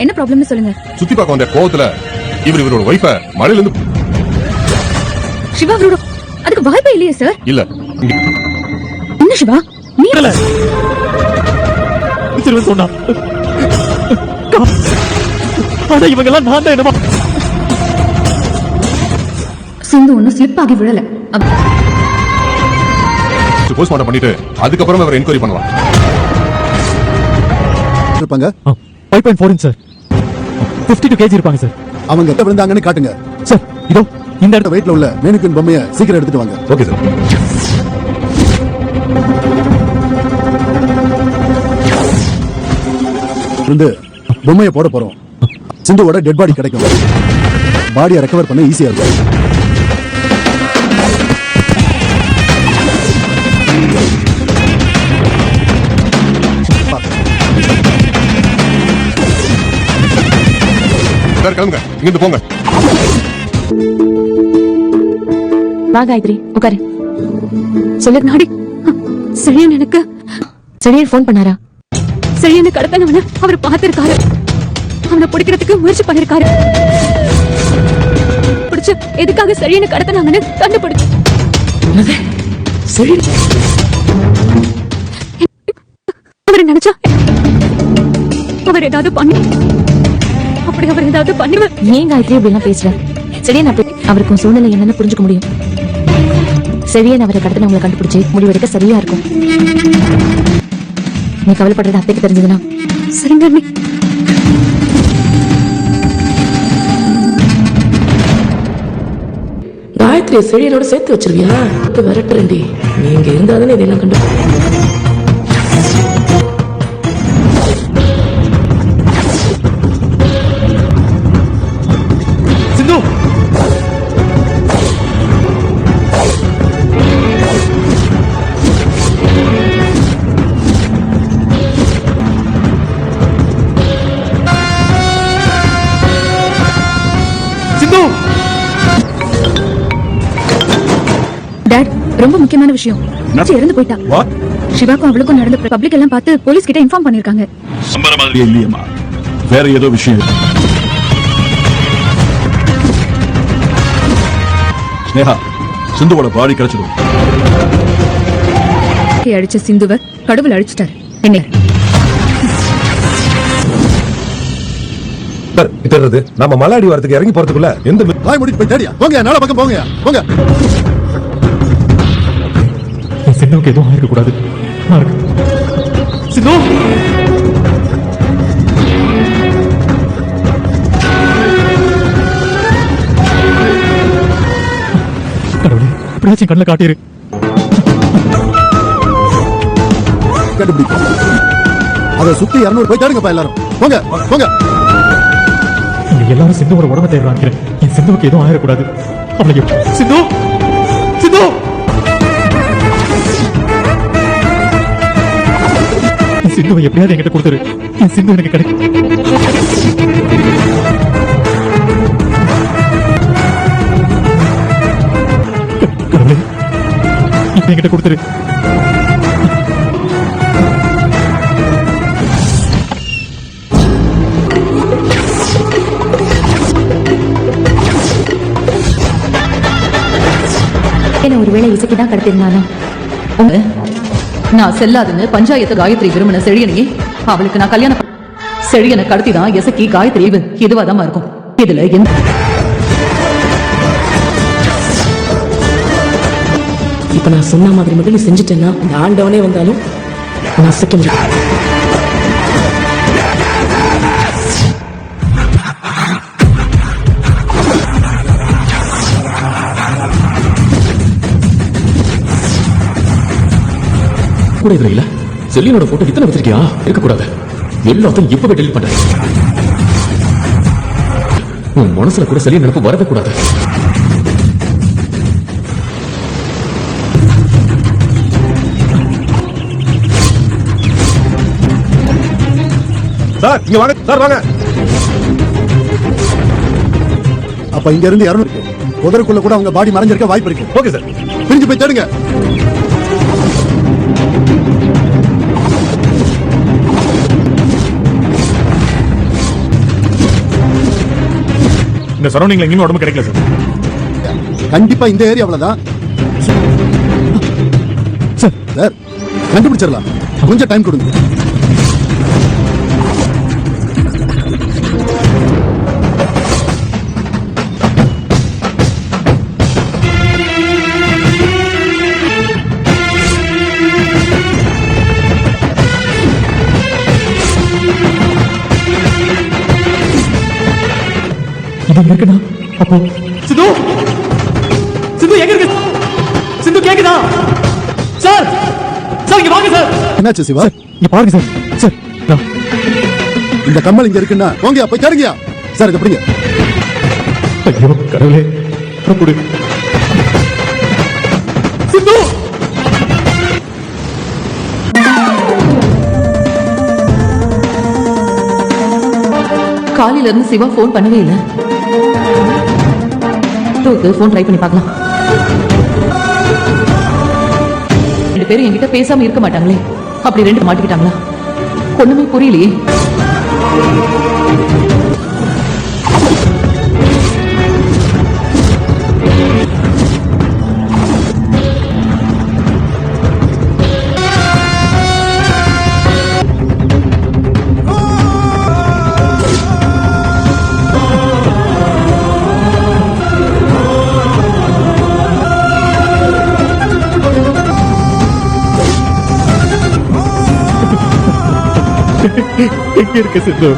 என்ன ப்ராப்ளம்னு சொல்லுங்க. சுத்தி பார்க்க வந்த கோவத்துல இவரோட வைஃப மழையில இருந்து சிவா அவரோட அதுக்கு வாய்ப்பே இல்லையே சார். இல்ல என்ன சிவா நீ சொன்னா இவங்கெல்லாம் நான் தான் என்னமா சிந்து ஒன்னும் ஸ்லிப் ஆகி விழல. போஸ்ட்மார்ட்டம் பண்ணிட்டு அதுக்கப்புறம் அவர் என்கொயரி பண்ணலாம். இருப்பாங்க 5.4 இன்ச் சார். 52 kg இருப்பாங்க சார். அவங்க எங்க விழுந்தாங்கன்னு காட்டுங்க சார். இதோ இந்த இடத்துல வெயிட்ல உள்ள மேனுக்கின் பொம்மையை சீக்கிரம் எடுத்துட்டு வாங்க. Okay sir. இருந்து பொம்மையை போட போறோம். சிந்துவோட டெட் பாடி கிடைக்கும். பாடியை ரெக்கவர் பண்ண ஈஸியா இருக்கும். சார் கிளம்புங்க, இங்கிருந்து போங்க. வா காயத்ரி உட்காரு. சொல்லு நாடி. செழியன் எனக்கு செழியன் போன் பண்ணாரா? செழியனை கடத்தனவன அவர் பார்த்திருக்காரு. அவனை பிடிக்கிறதுக்கு முயற்சி பண்ணிருக்காரு. பிடிச்சு எதுக்காக செழியனை கடத்தனாங்கன்னு கண்டுபிடிச்சு அவர் நினைச்சா அவர் ஏதாவது பண்ணி அப்படி அவர் ஏதாவது பண்ணுவேன். ஏன் காயத்ரி அப்படின்னா பேசுற? செழியன் அப்படி அவருக்கு சூழ்நிலை என்னன்னு புரிஞ்சுக்க முடியும். செழியன் அவரை கடத்தினவங்களை கண்டுபிடிச்சு முடிவெடுக்க சரியா இருக்கும். நீ கவலைப்படுறது அத்தைக்கு தெரிஞ்சதுன்னா சரிங்க அண்ணி. காயத்ரி செழியனோட சேர்த்து வச்சிருவியா? விரட்டுறேன்டி. நீங்க இருந்தாதானே இதெல்லாம் கண்டு. சிந்து சிந்து டாட் ரொம்ப முக்கியமான விஷயம். இறந்து போயிட்டா. சிவாக்கும் அவளுக்கும் நடந்த பப்ளிக் எல்லாம் பார்த்து போலீஸ் கிட்ட இன்ஃபார்ம் பண்ணிருக்காங்க. நம்புற மாதிரி இல்லையம்மா, வேற ஏதோ விஷயம். ஸ்னேகா, சிந்துவோட பாடி கிடைச்சிடும். அடிச்ச சிந்துவ கடவுள் அழிச்சிட்டாரு. என்ன திட்டுறது? நம்ம மலாடி வரதுக்கு இறங்கி போறதுக்குள்ள எந்த வாய் மூடிட்டு போய் தேடியா போங்க. நாளை பக்கம் போங்க போங்க. சிந்துவுக்கு எதுவும் ஆயிருக்க கூடாது. சிந்து கடவுளே, எப்படியாச்சும் கண்ணில் காட்டிரு. கண்டுபிடிப்போம். அதை சுத்தி 200 போய் தேடுங்கப்பா எல்லாரும். போங்க போங்க. நீங்க எல்லாரும் சிந்துவோட உடம்ப தேடுறாங்க. என் சிந்துவுக்கு எதுவும் ஆயிடக்கூடாது. அவளை சிந்து சிந்து சிந்துவை எப்படியாவது என்கிட்ட கொடுத்துரு. என் சிந்து எனக்கு கிடைக்கும். கடவுளே, இப்ப என்கிட்ட கொடுத்துரு. ஒருவேளை இசைக்குதான் கடத்திருந்தானா? நான் செல்லாதுன்னு பஞ்சாயத்து காயத்ரி விரும்பின செழியனையே அவளுக்கு நான் கல்யாணம் செழியனை கடத்திதான் எசக்கி காயத்ரி இதுவாதான் இருக்கும். இதுல எந்த இப்ப நான் சொன்ன மாதிரி மட்டும் நீ செஞ்சுட்டேன்னா இந்த ஆண்டவனே வந்தாலும் நான் அசைக்க முடியும். கூட இதுல இல்ல. செல்லினோட போட்டோ இத்தனை வச்சிருக்கியா? இருக்கக்கூடாது. எல்லாத்தையும் இப்பவே டெலிட் பண்றேன். உன் மனசுல கூட செல்லிய நினைப்பு வரவே கூடாது. சார் இங்க வாங்க. சார் வாங்க. அப்ப இங்க இருந்து 200 புதருக்குள்ள கூட அவங்க பாடி மறைஞ்சிருக்க வாய்ப்பு இருக்கு. Okay sir. பிரிஞ்சு போய் தேடுங்க. இந்த சரௌண்டிங்ல எங்கேயுமே உடம்பு கிடைக்கல சார். கண்டிப்பா இந்த ஏரியாவுல தான் சார் சார் கண்டுபிடிச்சிடலாம். கொஞ்சம் டைம் கொடுங்க. இது இங்க இருக்குண்ணா. அப்போ சிந்து சிந்து எங்க இருக்கு? சிந்து கேக்குதா? சார் சார் இங்க வாங்க சார். என்னாச்சு சிவா? இங்க பாருங்க சார். சார் நான் இந்த கம்மல் இங்க இருக்குன்னா போங்கயா போய் தேடுங்கயா. சார் இதை பிடிங்க. ஐயோ கடவுளே புடி. சிந்து காலையில இருந்து சிவா போன் பண்ணவே இல்ல. டூக்கு போன் ட்ரை பண்ணி பார்க்கலாம். ரெண்டு பேரும் என்கிட்ட பேசாம இருக்க மாட்டாங்களே, அப்படி ரெண்டு மாட்டிக்கிட்டாங்களா? ஒண்ணுமே புரியலையே. எங்க இருக்கு சிந்து?